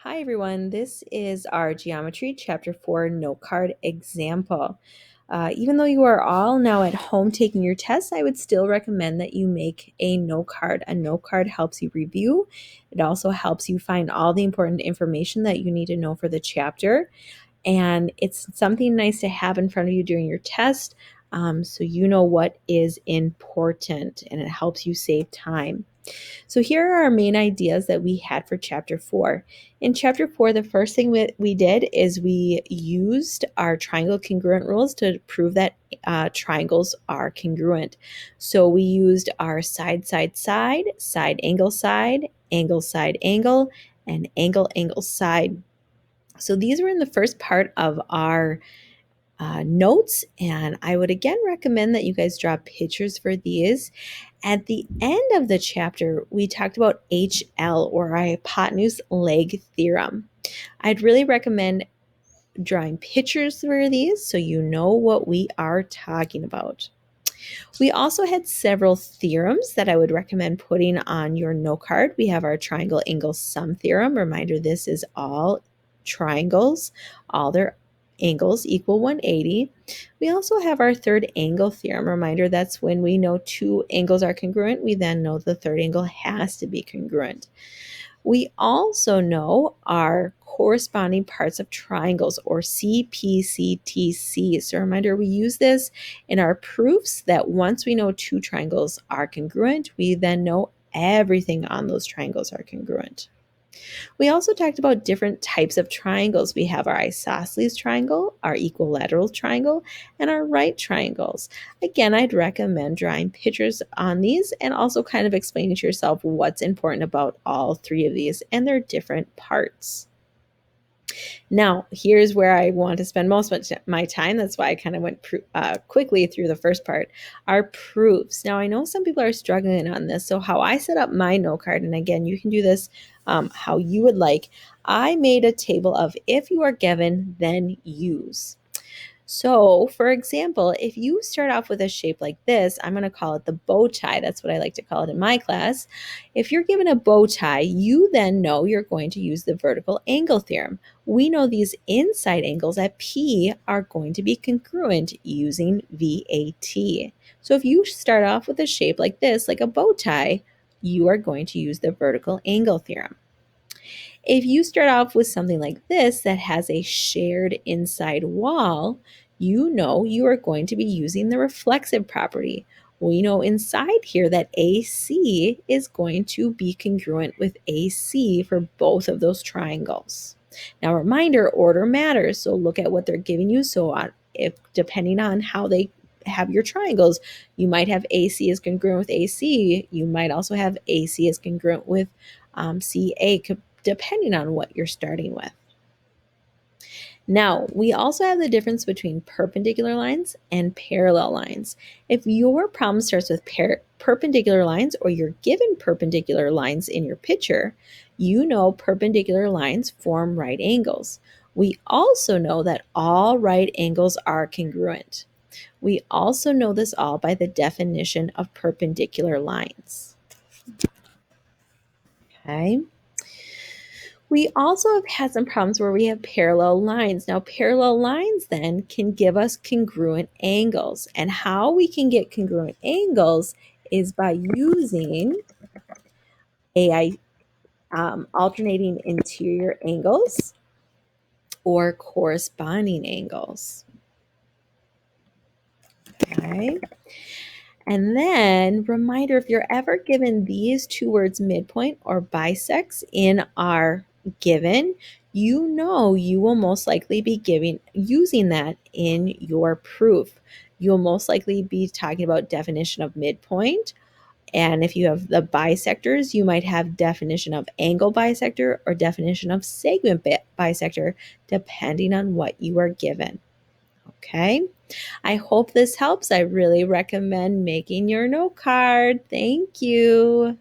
Hi everyone, this is our Geometry Chapter 4 Note Card example. Even though you are all now at home taking your tests, I would still recommend that you make a note card. A note card helps you review. It also helps you find all the important information that you need to know for the chapter. And it's something nice to have in front of you during your test, so you know what is important, and it helps you save time. So here are our main ideas that we had for chapter 4. In chapter 4, the first thing we did is we used our triangle congruent rules to prove that triangles are congruent. So we used our side, side, side, side, angle, side, angle, and angle, angle, side. So these were in the first part of our notes, and I would again recommend that you guys draw pictures for these. At the end of the chapter, we talked about HL, or hypotenuse leg theorem. I'd really recommend drawing pictures for these so you know what we are talking about. We also had several theorems that I would recommend putting on your note card. We have our triangle angle sum theorem. Reminder, this is all triangles, all their angles equal 180. We also have our third angle theorem. Reminder, that's when we know two angles are congruent, we then know the third angle has to be congruent. We also know our corresponding parts of triangles, or CPCTC. So reminder, we use this in our proofs that once we know two triangles are congruent, we then know everything on those triangles are congruent. We also talked about different types of triangles. We have our isosceles triangle, our equilateral triangle, and our right triangles. Again, I'd recommend drawing pictures on these and also kind of explaining to yourself what's important about all three of these and their different parts. Now, here's where I want to spend most of my time. That's why I kind of went quickly through the first part. Our proofs. Now, I know some people are struggling on this. So how I set up my note card, and again, you can do this how you would like. I made a table of if you are given, then use. So, for example, if you start off with a shape like this, I'm going to call it the bow tie. That's what I like to call it in my class. If you're given a bow tie, you then know you're going to use the vertical angle theorem. We know these inside angles at P are going to be congruent using VAT. So if you start off with a shape like this, like a bow tie, you are going to use the vertical angle theorem. If you start off with something like this that has a shared inside wall, you know you are going to be using the reflexive property. We know inside here that AC is going to be congruent with AC for both of those triangles. Now, reminder, order matters, so look at what they're giving you. So if depending on how they have your triangles, you might have AC is congruent with AC. You might also have AC is congruent with CA, depending on what you're starting with. Now, we also have the difference between perpendicular lines and parallel lines. If your problem starts with perpendicular lines, or you're given perpendicular lines in your picture, you know perpendicular lines form right angles. We also know that all right angles are congruent. We also know this all by the definition of perpendicular lines. Okay. We also have had some problems where we have parallel lines. Now, parallel lines then can give us congruent angles. And how we can get congruent angles is by using alternating interior angles or corresponding angles. Okay. And then, reminder, if you're ever given these two words, midpoint or bisects, in our given, you know you will most likely be using that in your proof. You'll most likely be talking about definition of midpoint. And if you have the bisectors, you might have definition of angle bisector or definition of segment bisector, depending on what you are given. Okay. I hope this helps. I really recommend making your note card. Thank you.